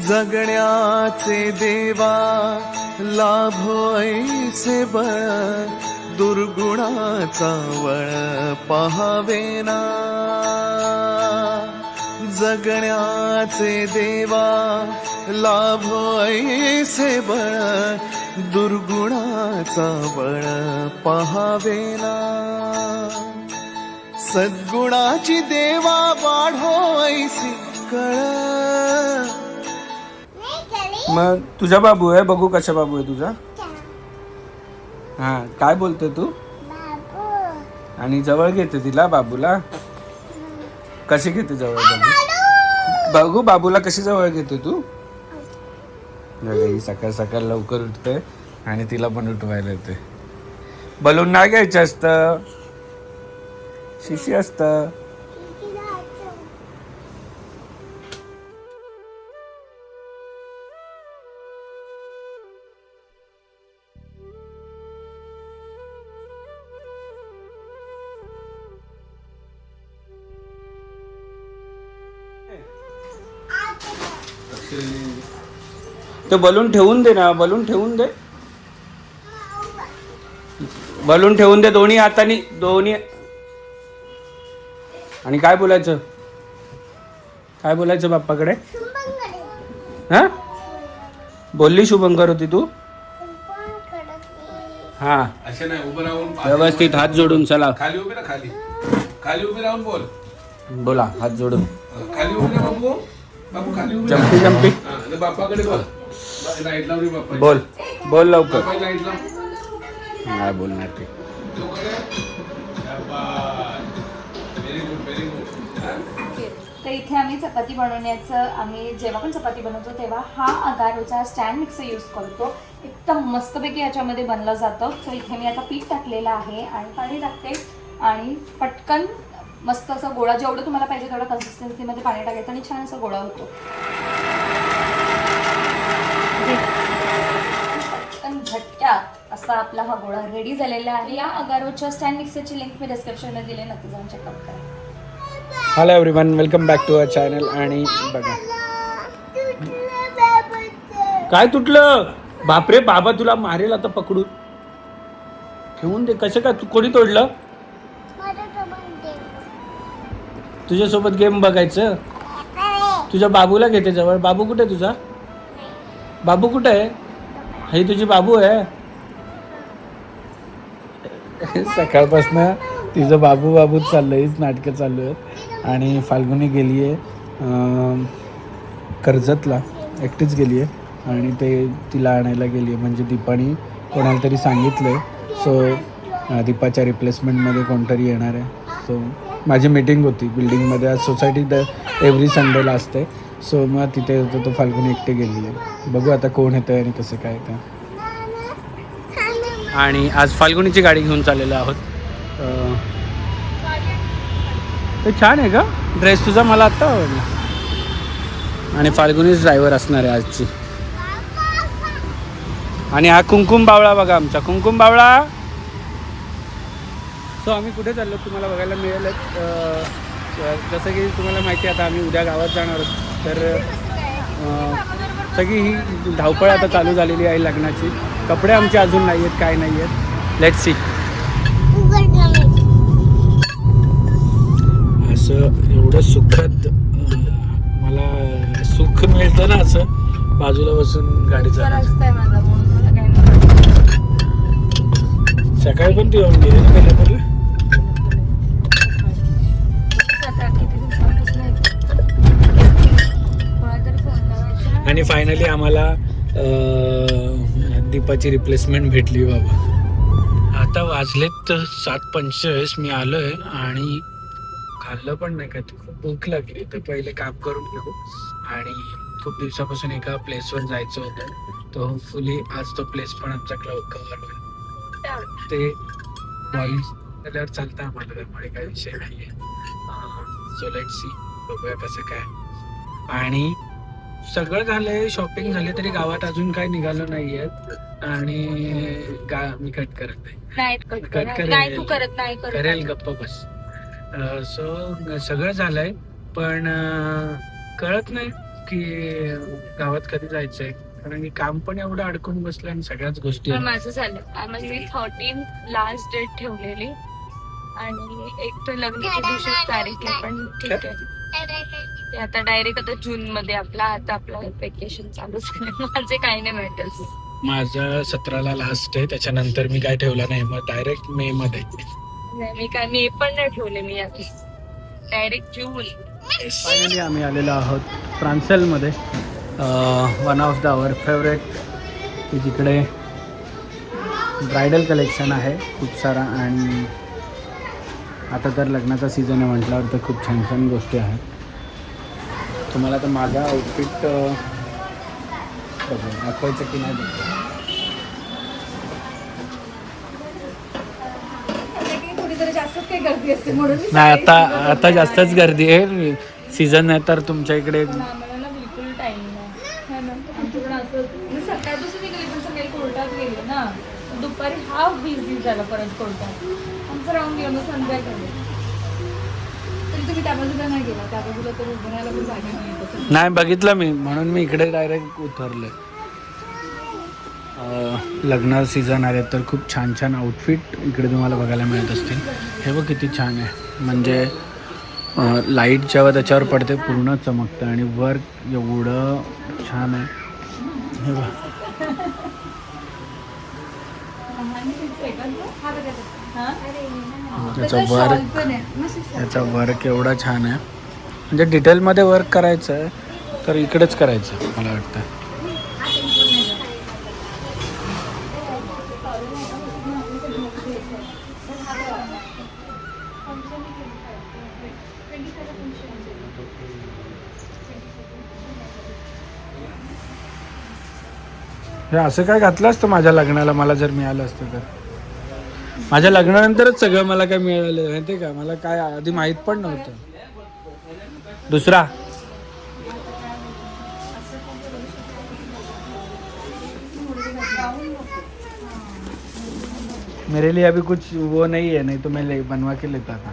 जगण्याचे देवा लाभो ऐसे बळ, दुर्गुणाचा वळ पहावेना. जगण्याचे देवा लाभो ऐसे बळ, दुर्गुणाचा बळ पहावेना. सद्गुणाची देवा वाढो ऐसी कळ. मग तुझा बाबू आहे, बघू कशा बाबू आहे तुझा. हा काय बोलते तू. आणि जवळ घेते तिला बाबूला. कशी घेते जवळ बाबू. बघू बाबूला कशी जवळ घेते तू. ही सकाळ सकाळ लवकर उठते आणि तिला पण उठवायला येते. बलून नाही घ्यायचं असतं, शिशी असतं. ते बलून ठेवून दे ना, बलून ठेवून दे, बलून ठेवून दे दोन्ही हातानी, दोन्ही. आणि काय बोलायचं, काय बोलायचं बाप्पाकडे. हा बोलली शुभंकर होती तू. हा असे नाही, उभं राहून व्यवस्थित हात जोडून चला. खाली उभी राहा, खाली खाली उभी राहून बोल. बोला हात जोडून. खाली उभी राहा बाबू. बाबू खाली उभी राहा. Jumpy jumpy. आणि बाप्पाकडे बोल. लाईट लाव रे बाप्पा. बोल बोल लवकर. बाप्पा लाईट लाव. नाही बोलणार ते. Very good, very good. तर इथे आम्ही चपाती बनवण्याचं, आम्ही जेव्हा पण चपाती बनवतो तेव्हा हा अगारोचा स्टँड मिक्सर यूज करतो. एकदम मस्तपैकी याच्यामध्ये बनलं जातं. तर इथे मी आता पीठ टाकलेलं आहे आणि पाणी टाकते आणि पटकन मस्त असं गोळा, जेवढं तुम्हाला पाहिजे तेवढं कन्सिस्टन्सीमध्ये पाणी टाकायचं आणि छान असा गोळा होतो. पटकन झटक्यात असा आपला हा गोळा रेडी झालेला आहे. या अगारोच्या स्टँड मिक्सरची लिंक मी डिस्क्रिप्शनमध्ये दिली, नक्की जाऊन चेकआउट करा. Hello everyone, welcome back to our channel. आणि बघा काय तुटलं. बापरे, बाबा तुला मारेल आता पकडून. ठेवून दे. कसं काय, तू कोणी तोडलं. तुझ्यासोबत गेम बघायचं. तुझ्या बाबूला घेते जवळ. बाबू कुठे आहे तुझा. बाबू कुठे आहे. ही तुझी बाबू आहे. सकाळपासनं तिचं बाबू बाबूच चाललं, हीच नाटकं चालू आहेत. आणि फाल्गुनी गेली आहे कर्जतला, एकटीच गेली आहे. आणि ते तिला आणायला गेली आहे. म्हणजे दीपानी कोणाला तरी सांगितलं आहे. सो दीपाच्या रिप्लेसमेंटमध्ये कोणतरी येणार आहे. सो माझी मीटिंग होती बिल्डिंगमध्ये. आज सोसायटी एव्हरी संडेला असते. सो मग तिथे होतं, तो फाल्गुनी एकटे गेली आहे. बघू आता कोण येतं आणि कसं काय येतं. आणि आज फाल्गुनीची गाडी घेऊन चाललेलो आहोत. ते छान आहे का ड्रेस तुझा, मला आत्ता आवडला. आणि फाल्गुनीच ड्रायव्हर असणार आहे आजची. आणि हा कुंकुम बावळा बघा, आमचा कुंकुम बावळा. सो आम्ही कुठे चाललो तुम्हाला बघायला मिळेलच. जसं की तुम्हाला माहिती आहे, आता आम्ही उद्या गावात जाणार आहोत. तर सगळी ही धावपळ आता चालू झालेली आहे लग्नाची. कपडे आमचे अजून नाही आहेत, काय नाही आहेत. Let's see. असं एवढं सुखद मला सुख मिळतं ना, असं बाजूला बसून गाडी चालवायचं. सकाळी पण ती येऊन गेली ना कोल्हापूरला. आणि फायनली आम्हाला दीपाची रिप्लेसमेंट भेटली बाबा. आता वाजलेत 7:45. मी आलोय आणि खाल्लं पण नाही काय. खूप भूक लागली, तर पहिले काम करून घेऊ. आणि खूप दिवसापासून एका प्लेसवर जायचं होतं, तर होपफुली आज तो प्लेस पण आमचा कव्हर होईल. ते बॉईल झाल्यावर चालतं आम्हाला, त्यामुळे काही विषय नाही आहे. सो लेट्स सी, बघूया कसं काय. आणि सगळं झालंय, शॉपिंग झाली, तरी गावात अजून काही निघालो नाहीये. आणि मी कट करत नाही, करेल गप्प बस. सो सगळं झालंय, पण कळत नाही की गावात कधी जायचंय, कारण की काम पण एवढं अडकून बसलं आणि सगळ्याच गोष्टी पण आहेत. माझं झालं म्हणजे मी 13 लास्ट डेट ठेवलेली आणि एक तर लग्नाच्या दिवशीच तारीख आहे, पण ठीक आहे ते आता डायरेक्ट आता जून मध्ये आपलं वेकेशन चालू झालं. माझे काही नाही मॅटर्स. माझं 17ला लास्ट आहे, त्याच्यानंतर मी काय ठेवलं नाही, मग डायरेक्ट मे मध्ये. मी पण नाही ठेवले, मी डायरेक्ट जून. फायनली आम्ही आलेलो आहोत प्रांसलमध्ये, one of the our favourite, की जिकडे ब्रायडल कलेक्शन आहे खूप सारा, आणि आता तर लग्नाचा सीझन आहे म्हटल्यावर तर खूप छान छान गोष्टी आहेत. तुम्हाला तर माझा आउटफिट दाखवायचं की नाही बघतो. थोडी जास्तच काही गर्दी असते म्हणून नाही, आता जास्तच गर्दी आहे, सीझन आहे तर तुमच्या इकडे. आम्हाला ना बिलकुल टाइम नाही ना, आमच्याकडे असं सकाळपासून निघाली पण सकाळी कोर्टात गेले ना, दुपारी हाफ बिझी झाला परत कोर्टात, आमचं राहून गेलं. मग संध्याकाळी तरी तुम्ही त्या बाजूला नाही गेला, त्या बाजूला तर उभं राहायला पण जागा नाही तसं. नाही बघितलं मी, म्हणून मी इकडे डायरेक्ट उतरले. लग्न सीझन आले तर खूप छान छान आउटफिट इकडे तुम्हाला बघायला मिळत असतील. हे बघ किती छान आहे, म्हणजे लाईट जेव्हा त्याच्यावर पडते पूर्ण चमकतं, आणि वर्क एवढं छान आहे. हे बघ, त्याचा वर्क एवढा छान आहे, म्हणजे डिटेलमध्ये वर्क करायचं आहे तर इकडेच करायचं मला वाटतं. हे असं काय घातलं असतं माझ्या लग्नाला, मला जर मिळालं असतं तर. माझ्या लग्नानंतरच सगळं मला काय मिळालं माहिती का, मला काय आधी माहित पण नव्हतं. दुसरा मेरे लिए अभी कुछ वो नहीं है, नहीं तो मैं बनवा के लेता था.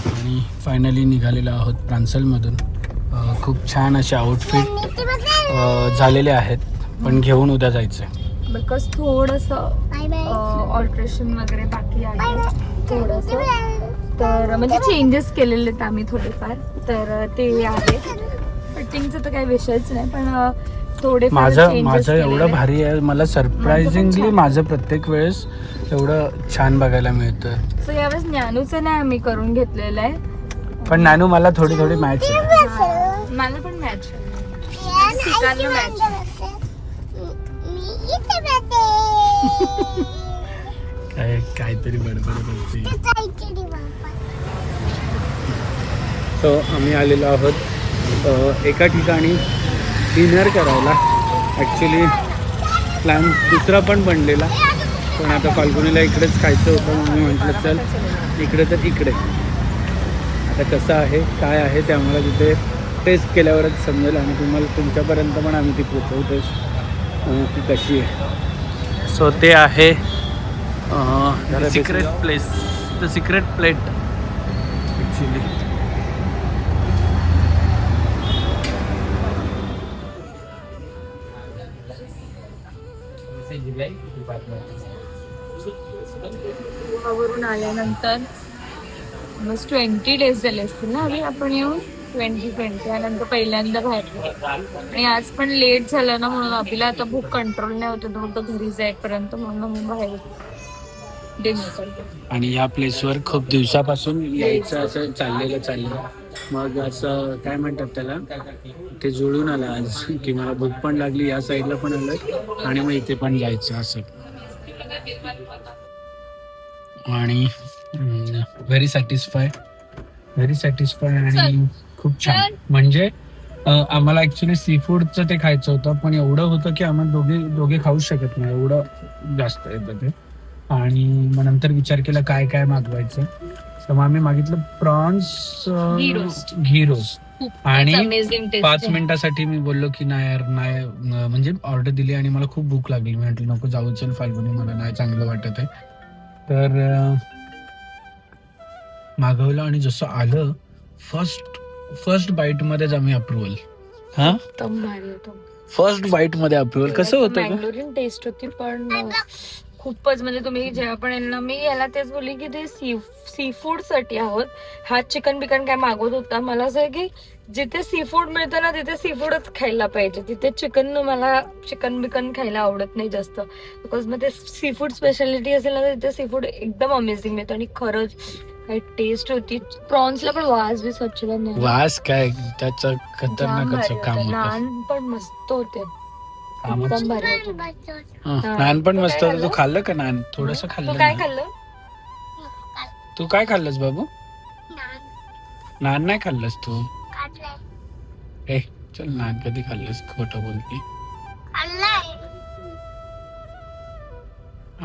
आणि फायनली निघालेलो आहोत प्रांसलमधून. खूप छान असे आउटफिट झालेले आहेत, पण घेऊन उद्या जायचं आहे. बिकॉज थोडंसं ऑल्ट्रेशन वगैरे बाकी आहे थोडंसं, तर म्हणजे चेंजेस केलेले आहेत आम्ही थोडेफार, तर ते आहे. फिटिंगचं तर काही विषयच नाही, पण थोडे माझं एवढं भारी आहे, मला सरप्रायझिंगली माझं प्रत्येक वेळेस एवढं छान बघायला मिळतं. सो यावेळेस ज्ञानूचं नाही आम्ही करून घेतलेलं आहे, पण नानू मला थोडी थोडी मॅच आहे. मला पण मॅच ठिकाणी मॅच. काहीतरी बडबड बोलते. सो आम्ही आलेलो आहोत एका ठिकाणी डिनर करायला. ॲक्च्युली प्लॅन दुसरा पण बनलेला, पण आता फाल्गुनीला इकडेच खायचं होतं, म्हणून मी म्हटलं चल इकडे तर इकडे. आता कसं आहे काय आहे ते आम्हाला तिथे टेस्ट केल्यावरच समजेल, आणि तुम्हाला तुमच्यापर्यंत पण आम्ही ती पोचवतोच की कशी आहे. सो ते आहे secret place, the secret plate actually. गोवावरून आल्यानंतर बस 20 डेज झाले असतील ना अभी आपण येऊन, 20 त्यानंतर पहिल्यांदा बाहेर. आणि आज पण लेट झालं ना, म्हणून अभिला आता भूक कंट्रोल नाही होतं, नव्हतं घरी जाईपर्यंत, म्हणून मी बाहेर डिनर करतो. आणि या प्लेसवर खूप दिवसापासून यायचं असं चाललेलं, मग असं काय म्हणतात त्याला, ते जुळून आलं आज की मला भूक पण लागली, या साईडला पण आलं आणि मग इथे पण जायचं असं. आणि व्हेरी सॅटिस्फाय आणि खूप छान. म्हणजे आम्हाला ॲक्च्युली सी फूडचं ते खायचं होतं, पण एवढं होतं की आम्हाला दोघे खाऊच शकत नाही, एवढं जास्त येतं ते. आणि मग नंतर विचार केला काय काय मागवायचं, तर मग आम्ही मागितलं प्रॉन्स घी रोस्ट. आणि 5 मिनिटासाठी मी बोललो की नाही यार नाही, म्हणजे ऑर्डर दिली आणि मला खूप भूक लागली. मी म्हटलं नको जाऊ, चल फाल्गुनी, मला नाही चांगलं वाटत आहे. तर मागवलं आणि जसं आलं फर्स्ट बाईट मध्येच आम्ही अप्रुव्हल. हा एकदम भारी होतो. फर्स्ट बाईट मध्ये अप्रुव्हल. कसं होतं का? मँगलोरियन टेस्ट होती पण खूपच म्हणजे तुम्ही जेव्हा पण येईल ना, मी याला तेच बोलली की ते सी फूड साठी आहोत. हा चिकन बिकन काय मागवत होता. मला असं आहे की जिथे सी फूड मिळतं ना तिथे सी फूडच खायला पाहिजे. तिथे मला चिकन बिकन खायला आवडत नाही जास्त, बिकॉज मग ते सी फूड स्पेशालिटी असेल ना तर तिथे सी फूड एकदम अमेझिंग मिळतं. आणि खरंच काही टेस्ट होती. प्रॉन्सला पण वास बी स्वच्छता नाही. वास काय त्याचं जाम खतरनाकच भारी काम होतं. होतं. नान पण मस्त होते. कामच. एकदम भारी होते. नान पण तू मस्त काय होतं. तू खाल्लं? खाल्लं का नान? थोडस तू खाल्लं काय ना. खाल्लं? तू काय खाल्लंस बाबू? नान नाही खाल्लंस तू? ए चल, नान कधी खाल्लंस? खोटं बोलती.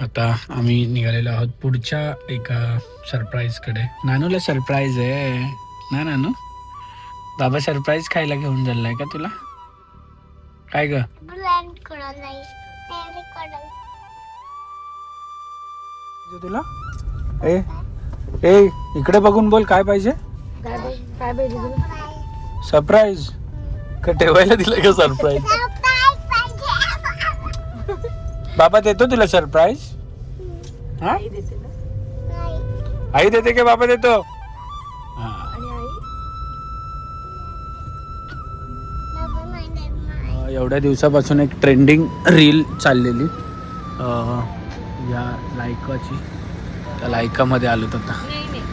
आता आम्ही निघालेलो आहोत पुढच्या एका सरप्राईज कडे. नानूला सरप्राईज आहे ना नानू? बाबा सरप्राईज खायला घेऊन चाललाय का तुला? काय ग? तुला ए ए इकडे बघून बोल, काय पाहिजे? काय पाहिजे तुला? सरप्राईज का ठेवायला दिलं का सरप्राईज? बाबा देतो तुला सरप्राईज? हा आई देते ना. आई देते का बाबा देतो? हा. आणि आई एवढ्या दिवसापासून एक ट्रेंडिंग रील चाललेली या लायकाची. त्या लायकामध्ये आलो आता. नाही नाही.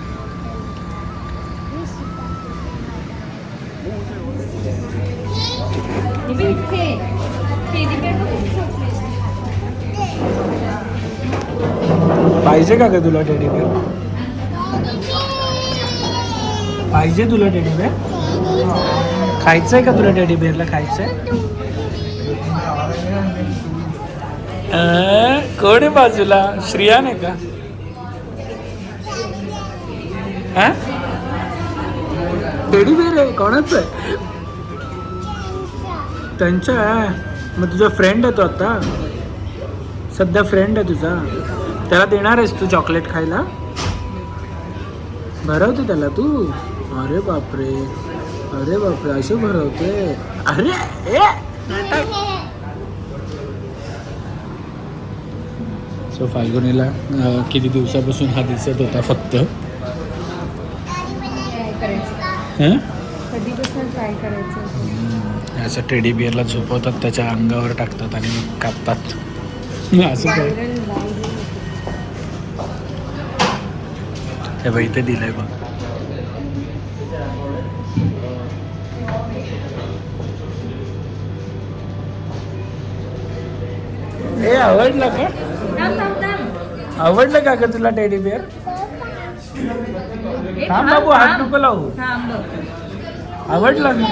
पाहिजे का ग तुला टेडी बेअर? पाहिजे तुला टेडी बेअर? खायचंय का तुला टेडी बेअरला? खायचंय? कोण आहे बाजूला? श्रियान आहे का? हा टेडी बेअर आहे कोणाचं आहे? त्यांचं आहे. मग तुझा फ्रेंड आहे तो आता सध्या. फ्रेंड आहे तुझा, त्याला देणार आहेस तू चॉकलेट खायला? भरवते त्याला तू? अरे बापरे, अरे बापरे, असे भरवते? अरे सो फाल्गुनीला किती दिवसापासून हा दिसत होता फक्त. कधीपासून ट्राय करायचं. असं टेडी बिअरला झोपवतात, त्याच्या अंगावर टाकतात आणि मग कापतात. असं काय? हे बाई ते दिलंय बघ. हे आवडलं का? आवडलं का ग तुला टेडी बिअर? थांब बाबू, हात नको लावू. आवडलं?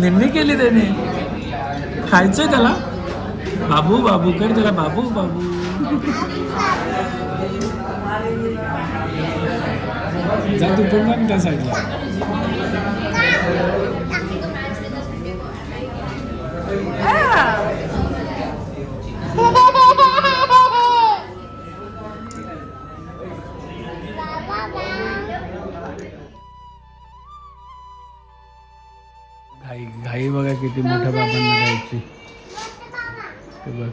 निम्मी केली त्याने. खायचंय त्याला? बाबू बाबू कर त्याला, बाबू बाबू. जा तू पण जा त्या साईडला. घाई बघा किती मोठ्या बाबांना द्यायची. बघ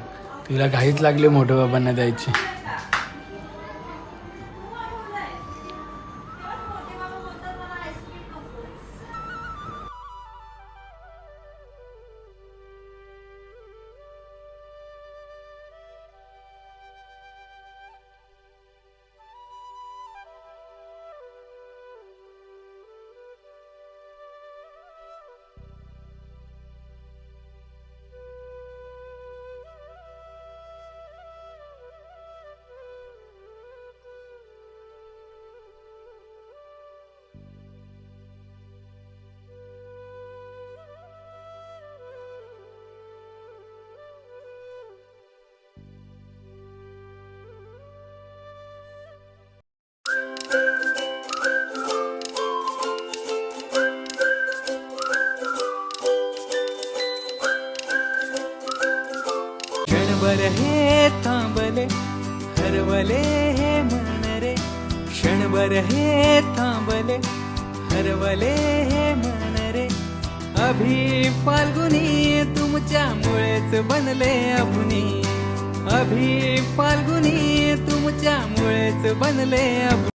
तिला घाईच लागली मोठ्या बाबांना द्यायची. क्षणभर हे थांबले, हरवले क्षणभर हे थांबले हरवले हे मन रे अभि फाल्गुनी तुमच्यामुळेच बनले अभुनी अभि फाल्गुनी तुमच्यामुळेच बनले अभुनी